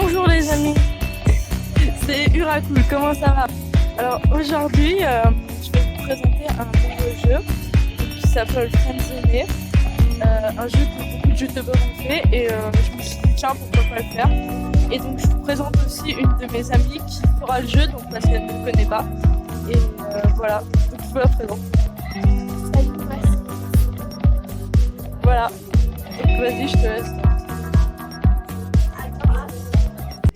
Bonjour les amis, c'est Uracool, comment ça va? Alors aujourd'hui, je vais vous présenter un nouveau jeu qui s'appelle Friendzone, un jeu que beaucoup de youtubeurs ont fait et je me suis dit tiens pourquoi pas le faire. Et donc je vous présente aussi une de mes amies qui fera le jeu donc parce qu'elle ne me connaît pas. Et voilà, donc je vous la présente. Salut, merci. Voilà, donc vas-y je te laisse.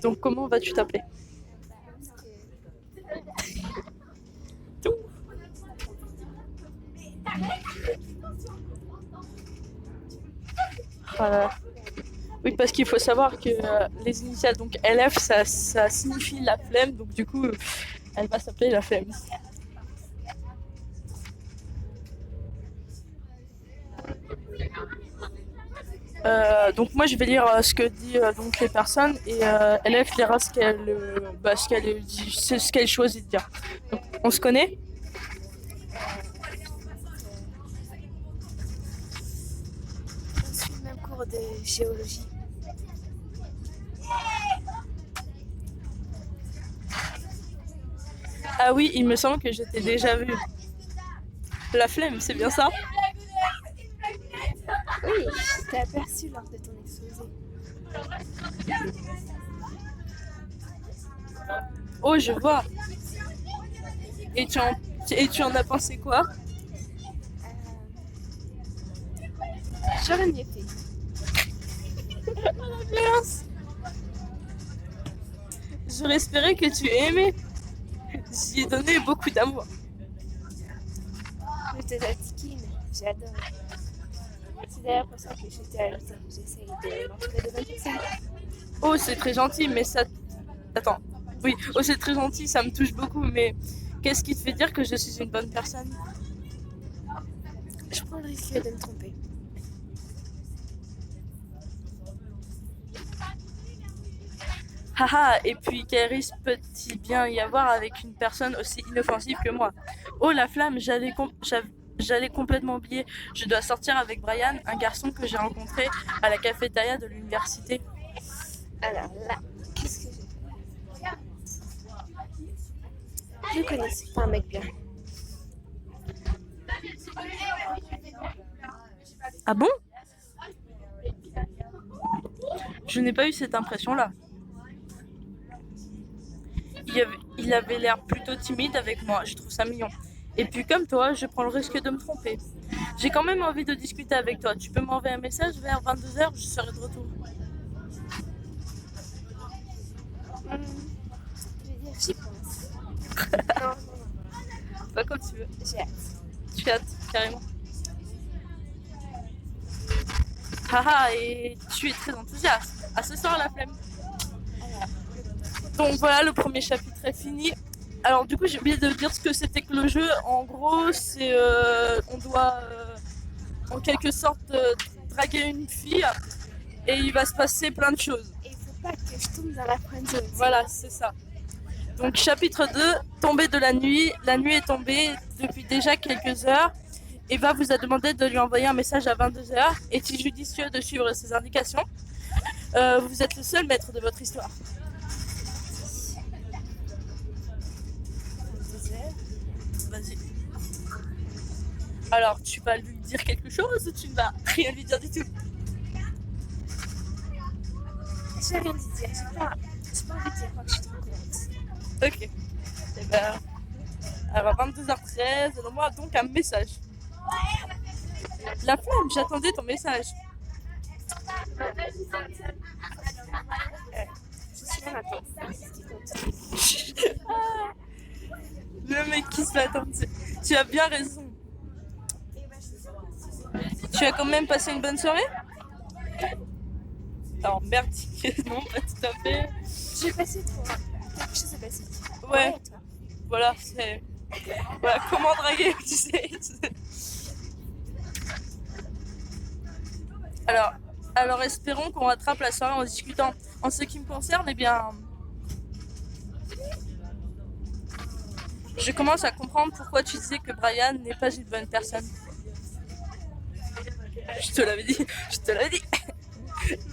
Donc comment vas-tu t'appeler? Tout. Voilà. Oui, parce qu'il faut savoir que les initiales, donc LF, ça signifie la flemme, donc du coup, elle va s'appeler la flemme. Donc moi je vais lire ce que disent donc les personnes et LF lira ce qu'elle dit, c'est ce qu'elle choisit de dire. Donc, on se connaît? On suit le même cours de géologie. Ah oui, il me semble que je t'ai déjà vu. La flemme, c'est bien ça? Oui, je t'ai aperçu lors de ton exposé. Oh, je vois. Et tu en as pensé quoi? J'aurais mieux fait. Mince. J'aurais espéré que tu aimais. J'y ai donné beaucoup d'amour. Je t'ai fatigué, mais j'ai adoré. C'est d'ailleurs pour ça que j'étais à l'hôtel. J'essaye de m'entourer de bonnes personnes. Oh, c'est très gentil, mais ça... Attends. Oui, oh, c'est très gentil, ça me touche beaucoup, mais qu'est-ce qui te fait dire que je suis une bonne personne? Je prends le risque de me tromper. Haha, et puis quel risque peut-il bien y avoir avec une personne aussi inoffensive que moi? Oh, la flamme, j'allais complètement oublier. Je dois sortir avec Brian, un garçon que j'ai rencontré à la cafétéria de l'université. Alors là, qu'est-ce que j'ai? Je connais, c'est pas un mec bien. Ah bon? Je n'ai pas eu cette impression-là. Il avait l'air plutôt timide avec moi, je trouve ça mignon. Et puis comme toi, je prends le risque de me tromper. J'ai quand même envie de discuter avec toi. Tu peux m'envoyer un message vers 22h, je serai de retour. Je vais dire, j'y pense. Non, Pas comme tu veux. j'ai hâte. Tu as hâte, carrément. Haha, et tu es très enthousiaste. À ce soir, la flemme. Donc voilà, le premier chapitre est fini. Alors du coup, j'ai oublié de dire ce que c'était que le jeu. En gros, c'est on doit en quelque sorte draguer une fille et il va se passer plein de choses. Et il faut pas que je tombe dans la friendzone. Voilà, c'est ça. Donc chapitre 2, tomber de la nuit. La nuit est tombée depuis déjà quelques heures. Eva vous a demandé de lui envoyer un message à 22h. Est-il judicieux de suivre ses indications? Vous êtes le seul maître de votre histoire. Vas-y. Alors, tu vas lui dire quelque chose ou tu ne vas rien lui dire du tout? J'ai rien dit dire. J'ai pas envie de dire quoi que je suis trop contente. Ok. Et ben, alors 22h13, donne-moi donc un message. La flamme, j'attendais ton message. Je suis là maintenant. C'est ce qui compte. Le mec qui se l'attend. Tu as bien raison. Tu as quand même passé une bonne soirée? Alors merde, non, pas tout à fait. J'ai passé trop. Quelque chose est passé. Ouais, Et toi? voilà, c'est... Voilà, comment draguer, tu sais. Alors espérons qu'on rattrape la soirée en discutant. En ce qui me concerne, eh bien... Je commence à comprendre pourquoi tu disais que Brian n'est pas une bonne personne. Je te l'avais dit, je te l'avais dit.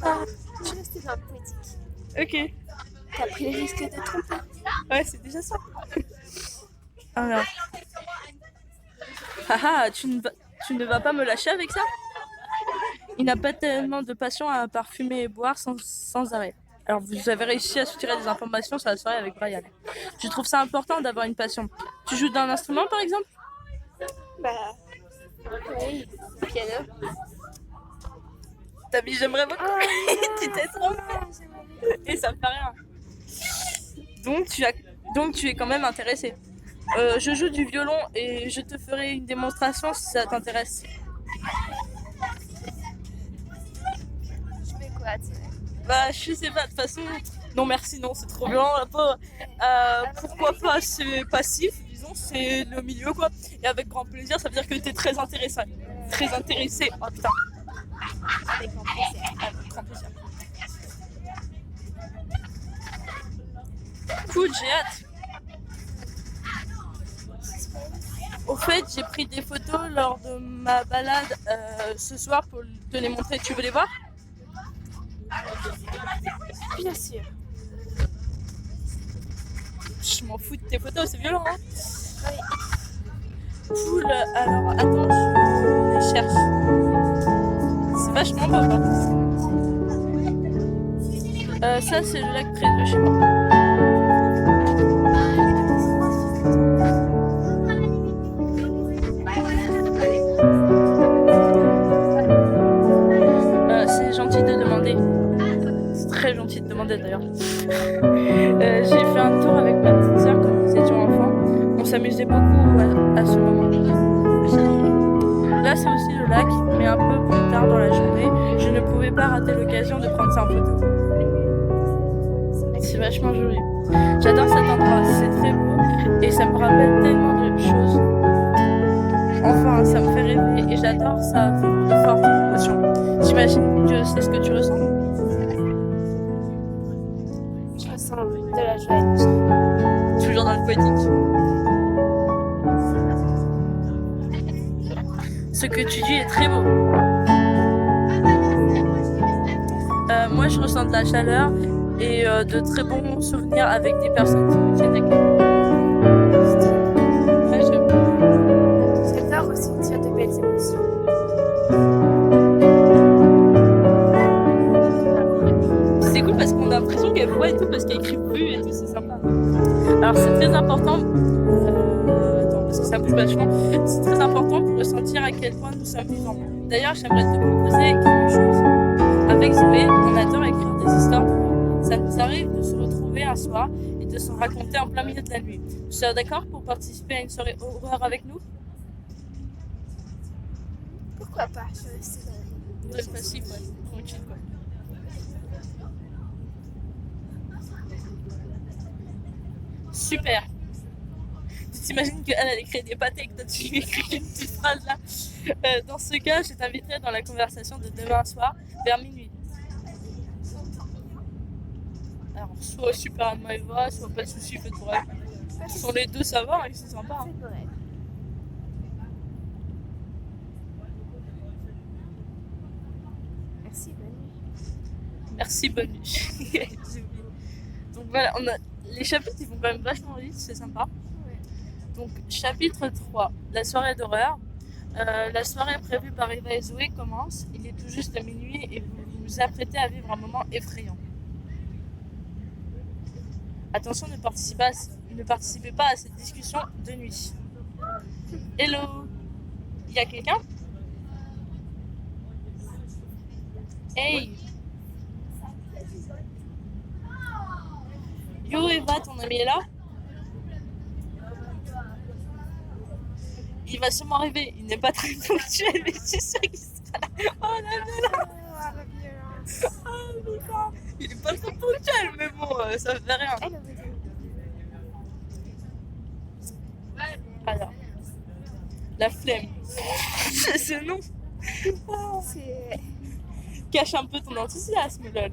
Ah, je suis restée dans enfin poétique. Ok. T'as pris le risque de tromper. Ouais, c'est déjà ça. Alors. Haha, tu ne vas pas me lâcher avec ça? Il n'a pas tellement de passion à parfumer et boire sans arrêt. Alors, vous avez réussi à soutirer des informations sur la soirée avec Brian. Je trouve ça important d'avoir une passion. Tu joues d'un instrument, par exemple? Bah, oui, piano. T'as dit j'aimerais beaucoup. Tu t'es trompé. Et ça me fait rien. Donc tu es quand même intéressé. Je joue du violon et je te ferai une démonstration si ça t'intéresse. Je fais quoi, tu sais? Bah, je sais pas, de toute façon, non merci, non, c'est trop violent la pauvre. Pourquoi pas, c'est passif, disons, c'est le milieu quoi. Et avec grand plaisir, ça veut dire que t'es très intéressé. Très intéressé, oh putain. Avec grand plaisir. Avec grand plaisir. Cool, j'ai hâte. Au fait, j'ai pris des photos lors de ma balade ce soir pour te les montrer. Tu veux les voir? Bien sûr. Je m'en fous de tes photos, c'est violent, hein? Oui. Cool, alors attends, je les cherche. C'est vachement beau, quoi. Ça, c'est le lac près de chez moi. C'est gentil de demander. C'est très gentil de demander d'ailleurs. J'ai fait un tour avec ma petite sœur quand nous étions enfants. On s'amusait beaucoup à ce moment. Là, c'est aussi le lac, mais un peu plus tard dans la journée, je ne pouvais pas rater l'occasion de prendre ça en photo. C'est vachement joli. J'adore cet endroit, c'est très beau et ça me rappelle tellement de choses. Enfin, ça me fait rêver et j'adore ça vivre de fortes émotions. J'imagine que c'est ce que tu ressens. Je ressens de la joie. Toujours dans le poétique. Ce que tu dis est très beau. Moi, je ressens de la chaleur et de très bons souvenirs avec des personnes qui me tiennent à cœur. Ouais, J'adore ressentir de belles émotions. C'est cool parce qu'on a l'impression qu'elle voit et tout parce qu'elle écrit plus et tout, c'est sympa. Alors c'est très important, attends parce que ça bouge vachement, c'est très important pour ressentir à quel point nous sommes vivants. D'ailleurs j'aimerais te proposer quelque chose. Avec Zoé, on adore écrire des histoires d'horreur. Ça nous arrive de se retrouver un soir et de se raconter en plein milieu de la nuit. Tu serais d'accord pour participer à une soirée horreur avec nous? Pourquoi pas? Je vais rester dans Très facile, ouais, tranquille quoi. Super. Tu t'imagines qu'elle elle écrit des pâtés et que toi tu lui écris une petite phrase là. Dans ce cas, je t'inviterai dans la conversation de demain soir vers minuit. Alors soit super à Maëva, soit pas de soucis, faites pour elle. Sur les deux ça va, c'est sympa. Hein. C'est vrai. Merci, bonne nuit. Merci, bonne nuit. J'ai oublié. Donc voilà, les chapitres ils vont quand même vachement vite, c'est sympa. Ouais. Donc chapitre 3, la soirée d'horreur. La soirée prévue par Eva et Zoé commence. Il est tout juste minuit et vous vous apprêtez à vivre un moment effrayant. Attention, ne participez pas à cette discussion de nuit. Hello, il y a quelqu'un? Hey. Yo Eva, ton ami est là? Il va sûrement arriver, il n'est pas très ponctuel, mais je suis sûre qu'il sera là. Oh la violence! La violence. Oh putain! Il est pas très ponctuel, mais bon, ça fait rien. Elle aurait dû. Alors, la flemme. Ce nom C'est... cache un peu ton enthousiasme, lol.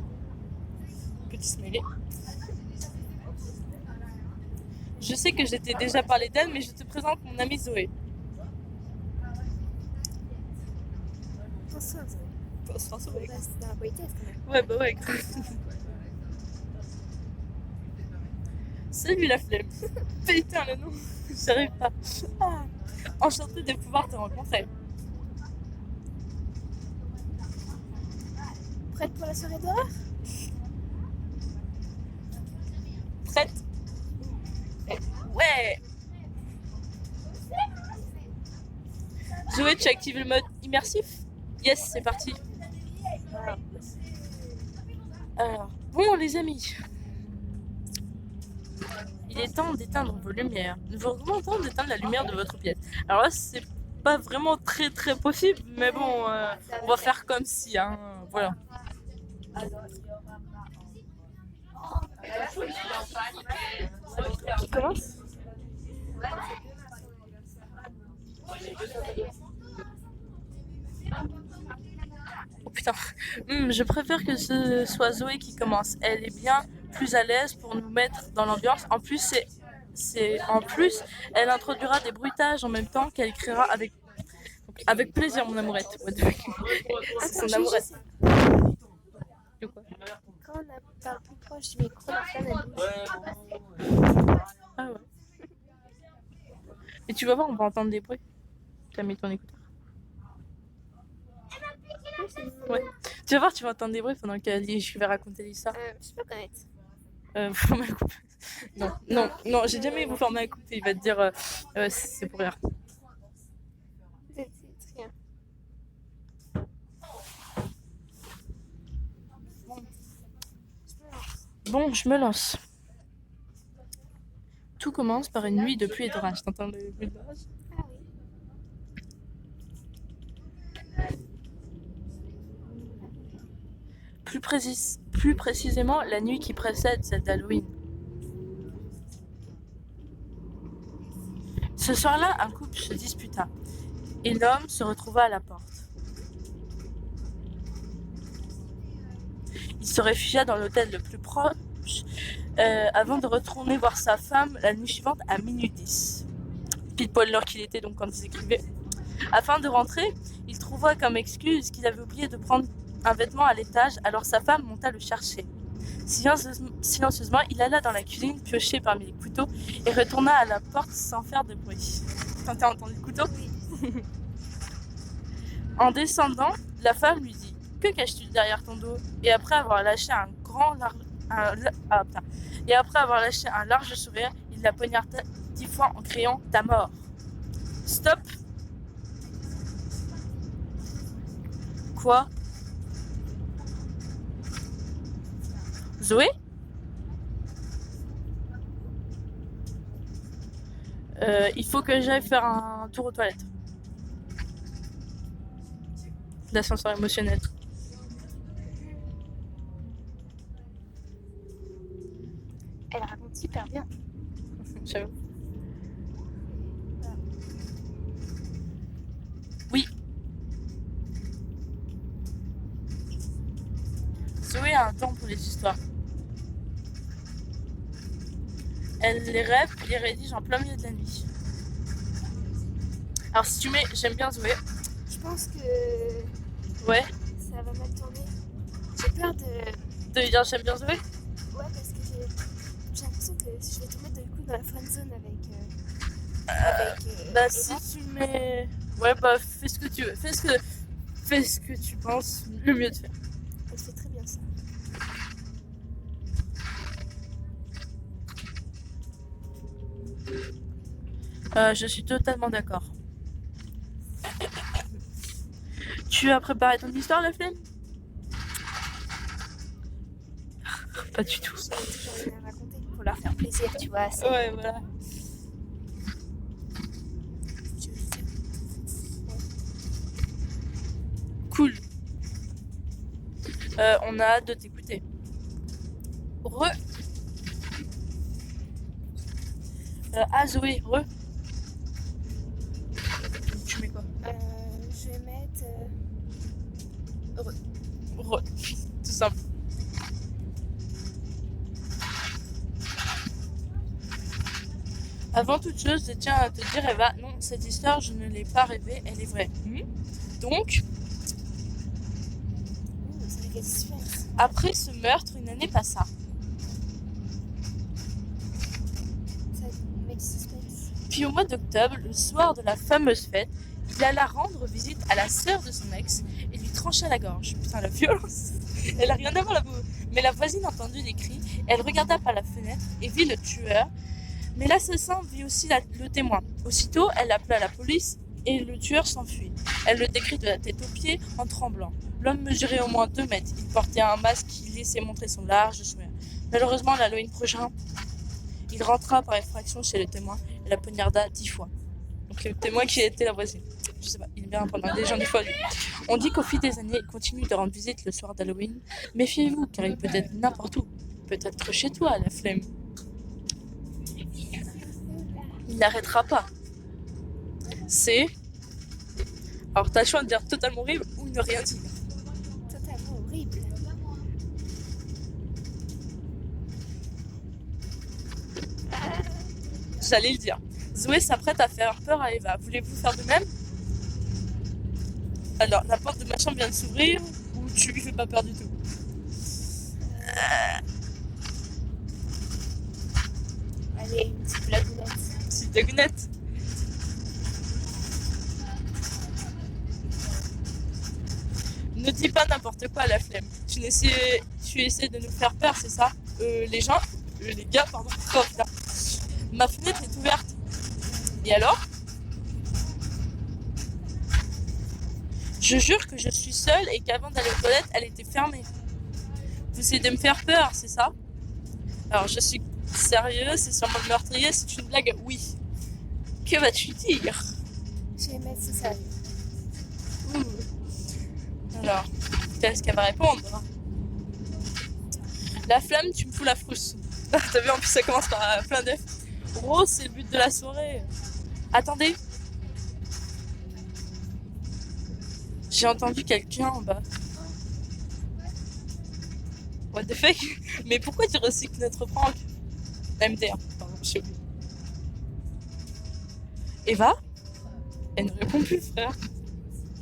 Petit smiley. Je sais que je t'ai déjà parlé d'elle, mais je te présente mon amie Zoé. Bonsoir, Zoé. Bonsoir Zoé. Bah, c'est dans la politesse quand même. Ouais, bah ouais. Salut la flemme. Putain le nom, j'arrive pas. Ah. Enchantée de pouvoir te rencontrer. Prête pour la soirée d'horreur? Prête? Ouais. Zoé, tu actives le mode immersif? Yes, c'est parti. Alors, bon les amis, il est temps d'éteindre vos lumières. Nous vous recommandons d'éteindre la lumière de votre pièce. Alors là, c'est pas vraiment très possible, mais bon, on va faire comme si, hein, voilà. Qui commence? Oh putain, je préfère que ce soit Zoé qui commence. Elle est bien plus à l'aise pour nous mettre dans l'ambiance. En plus, elle introduira des bruitages en même temps qu'elle créera avec plaisir, mon amourette. What the fuck. C'est son amourette. De quoi? Quand on parle plus proche du micro, la flamme elle bouge. Ah ouais. Et tu vas voir, on va entendre des bruits. Tu as mis ton écouteur. Ouais. Tu vas voir, tu vas entendre des bruits pendant que je vais raconter l'histoire. Je peux connaître. Vous formez un couple. Non, j'ai jamais vous former un couple. Il va te dire c'est pour rien. C'est rien. Bon, je me lance. Tout commence par une nuit de pluie et d'orage. T'entends le bruit de l'orage? Ah oui. Plus précisément, la nuit qui précède celle d'Halloween. Ce soir-là, un couple se disputa et l'homme se retrouva à la porte. Il se réfugia dans l'hôtel le plus proche avant de retourner voir sa femme la nuit suivante à minuit 10. Pile poil l'heure qu'il était donc quand ils écrivaient. Afin de rentrer, il trouva comme excuse qu'il avait oublié de prendre un vêtement à l'étage, alors sa femme monta le chercher. Silencieusement, il alla dans la cuisine, piocher parmi les couteaux et retourna à la porte sans faire de bruit. T'as entendu le couteau? En descendant, la femme lui dit: que caches-tu derrière ton dos? Et après avoir lâché un large sourire, il la poignarda 10 fois en criant: ta mort. Stop. Quoi? Zoé? Il faut que j'aille faire un tour aux toilettes. L'ascenseur émotionnel. Elle raconte super bien. J'avoue. Oui. Zoé a un temps pour les histoires. Elle les rêve et les rédige en plein milieu de la nuit. Alors si tu mets j'aime bien Zoé. Je pense que Ouais. ça va mal tourner. J'ai peur de lui dire j'aime bien Zoé. Ouais, parce que j'ai l'impression que je vais tomber du coup dans la friend zone avec Bah Eva. si tu mets... Ouais bah fais ce que tu veux. Fais ce que tu penses le mieux de faire. Elle fait très bien ça. Je suis totalement d'accord. Tu as préparé ton histoire, la flemme? Pas du tout. J'ai toujours rien à raconter pour leur faire plaisir, tu vois. C'est... Ouais, voilà. Cool. On a hâte de t'écouter. Zoé, Tu mets quoi? Je vais mettre... Tout simple. Avant toute chose, je tiens à te dire, Eva, non, cette histoire, je ne l'ai pas rêvée, elle est vraie. Donc, ça fait quel suspense. après ce meurtre, une année passa. puis au mois d'octobre, le soir de la fameuse fête, il alla rendre visite à la sœur de son ex et lui trancha la gorge. Putain, la violence. Elle a rien à voir là-bas. Mais la voisine entendit des cris, elle regarda par la fenêtre et vit le tueur. Mais l'assassin vit aussi le témoin. Aussitôt, elle appela la police et le tueur s'enfuit. Elle le décrit de la tête aux pieds en tremblant. L'homme mesurait au moins 2 mètres. Il portait un masque qui laissait montrer son large sourire. Malheureusement, l'Halloween prochain, il rentra par effraction chez le témoin et la poignarda 10 fois. Donc le témoin qui était la voisine. Je sais pas, il est bien prendre des gens des fois. Lui. On dit qu'au fil des années, il continue de rendre visite le soir d'Halloween. Méfiez-vous, car il peut être n'importe où. Peut-être chez toi, la flemme. Il n'arrêtera pas. C'est... Alors t'as le choix de dire totalement horrible ou ne rien dire. Totalement horrible. J'allais le dire. Zoé s'apprête à faire peur à Eva. Voulez-vous faire de même? Alors, la porte de ma chambre vient de s'ouvrir ou tu lui fais pas peur du tout? Allez, une petite blagounette. Petite blagounette. Ne dis pas n'importe quoi, la flemme. Tu essaies de nous faire peur, c'est ça? Les gars, pardon. Oh, putain. Ma fenêtre est ouverte. Et alors? Je jure que je suis seule et qu'avant d'aller aux toilettes, elle était fermée. Vous essayez de me faire peur, c'est ça? Alors, je suis sérieuse, c'est sûrement le meurtrier, c'est une blague? Oui. Que vas-tu dire? Je vais mettre ça. Alors, qu'est-ce qu'elle va répondre? La flamme, tu me fous la frousse. T'as vu, en plus, ça commence par plein d'F. Rose, c'est le but de la soirée. Attendez. J'ai entendu quelqu'un en bas. What the fuck? Mais pourquoi tu recycles notre prank? MDR, pardon, j'ai oublié. Eva? Elle ne répond plus, frère.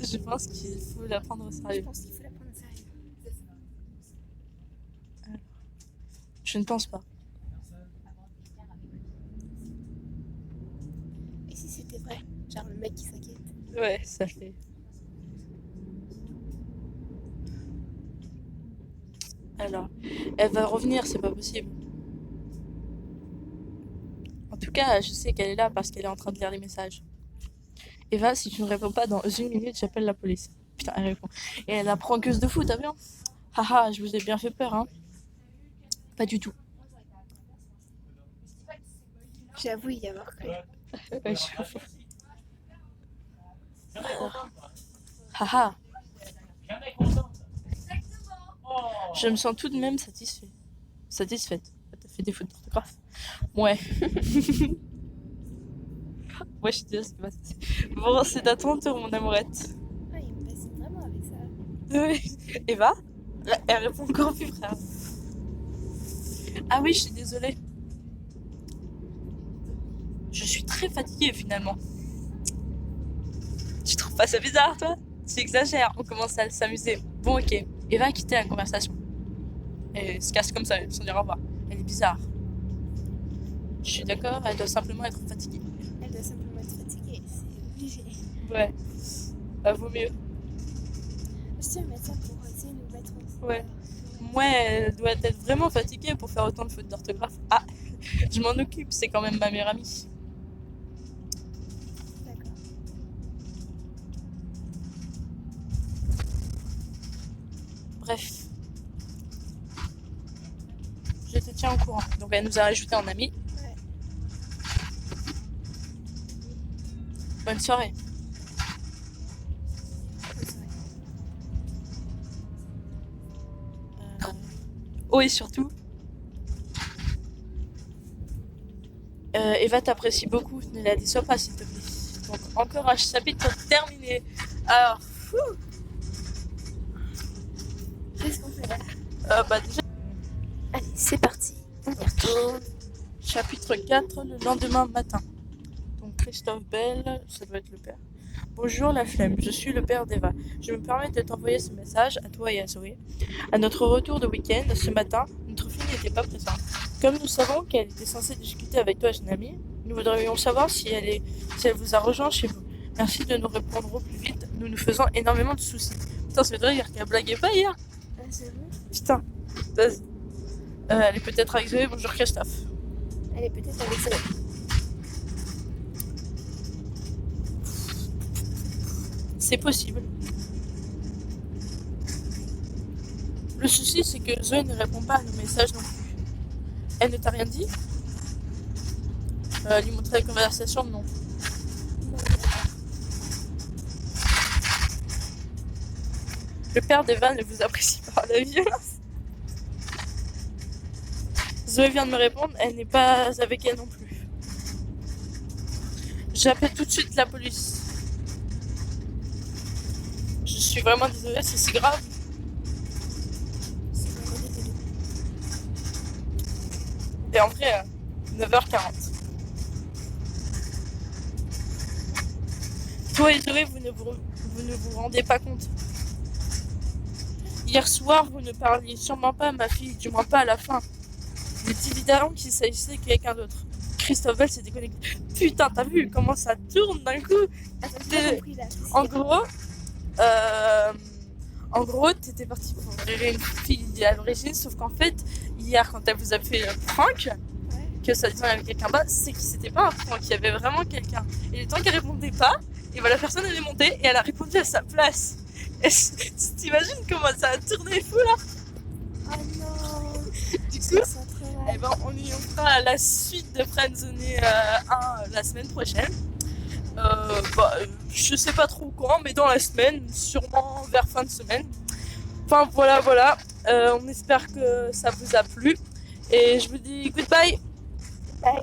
Je pense qu'il faut la prendre au Je sérieux. pense qu'il faut la prendre au sérieux. Je ne pense pas. Et si c'était vrai? Genre le mec qui s'inquiète. Ouais, ça fait. Alors, elle va revenir, c'est pas possible. En tout cas, je sais qu'elle est là parce qu'elle est en train de lire les messages. Eva, si tu ne réponds pas dans 1 minute, j'appelle la police. Putain, elle répond. Et elle apprend que de fou, t'as vu? Haha, je vous ai bien fait peur, hein? Pas du tout. J'avoue y avoir cru. Ouais, j'avoue. Haha. Je me sens tout de même satisfaite. T'as fait des fautes d'orthographe. Ouais. Ouais, je suis désolée, c'est pas ça. Bon, c'est à ton tour, mon amourette. Ah, il me passe vraiment avec ça. Ouais. Eva? Elle répond encore plus, frère. Ah oui, je suis désolée. Je suis très fatiguée, finalement. Tu trouves pas ça bizarre, toi? Tu exagères, on commence à s'amuser. Bon, ok. Eva a quitté la conversation. Elle se casse comme ça, sans dire au revoir. Elle est bizarre. Je suis d'accord, elle doit simplement être fatiguée. Elle doit simplement être fatiguée, c'est obligé. Ouais. Bah, vaut mieux. Je tiens à mettre ça pour essayer de nous mettre en... Ouais. Moi, elle doit être vraiment fatiguée pour faire autant de fautes d'orthographe. Ah, je m'en occupe, c'est quand même ma meilleure amie. D'accord. Bref. Je te tiens au courant. Donc elle nous a rajouté en ami. Ouais. Bonne soirée. Oh, et surtout, Eva t'apprécie beaucoup, ne la déçois pas s'il te plaît. Donc encore un chapitre terminé. Alors, Qu'est-ce qu'on fait là? bah déjà, Allez, c'est parti. On y retourne. chapitre 4, le lendemain matin. Donc Christophe Bell, ça doit être le père. Bonjour la flemme, je suis le père d'Eva. Je me permets de t'envoyer ce message à toi et à Zoé. À notre retour de week-end, ce matin, notre fille n'était pas présente. Comme nous savons qu'elle était censée discuter avec toi et son amie, Nous voudrions savoir si elle vous a rejoint chez vous. Merci de nous répondre au plus vite. Nous nous faisons énormément de soucis. Putain, ça veut dire qu'elle blaguait pas hier. Ah, c'est vrai? Putain. Vas-y. Elle est peut-être avec Zoé. Bonjour Christophe. Elle est peut-être avec ça. C'est possible. Le souci, c'est que Zoé ne répond pas à nos messages non plus. Elle ne t'a rien dit? Lui montrer la conversation, non. Le père d'Evan ne vous apprécie pas la violence. Zoé vient de me répondre, elle n'est pas avec elle non plus. J'appelle tout de suite la police. Je suis vraiment désolée, c'est si grave. Et en vrai, 9h40. Toi et Zoé, vous ne vous rendez pas compte. Hier soir, vous ne parliez sûrement pas à ma fille, du moins pas à la fin. Il est évident qu'il s'agissait de quelqu'un d'autre. Christophe Bell s'est déconnecté. Putain, t'as vu comment ça tourne d'un coup? Attends, j'ai pas compris là. En gros, t'étais parti pour gérer une fille à l'origine, sauf qu'en fait, hier, quand elle vous a fait prank, que ça disait avec quelqu'un bas, c'est que c'était pas un prank, il y avait vraiment quelqu'un. Et le temps qu'elle répondait pas, et voilà, la personne elle est montée et elle a répondu à sa place. Et t'imagines comment ça a tourné fou là? Oh non. Du coup, eh ben, on y fera la suite de Friendzone 1 la semaine prochaine. Je sais pas trop quand, mais dans la semaine, sûrement vers fin de semaine. Enfin voilà. On espère que ça vous a plu. Et je vous dis goodbye. Bye.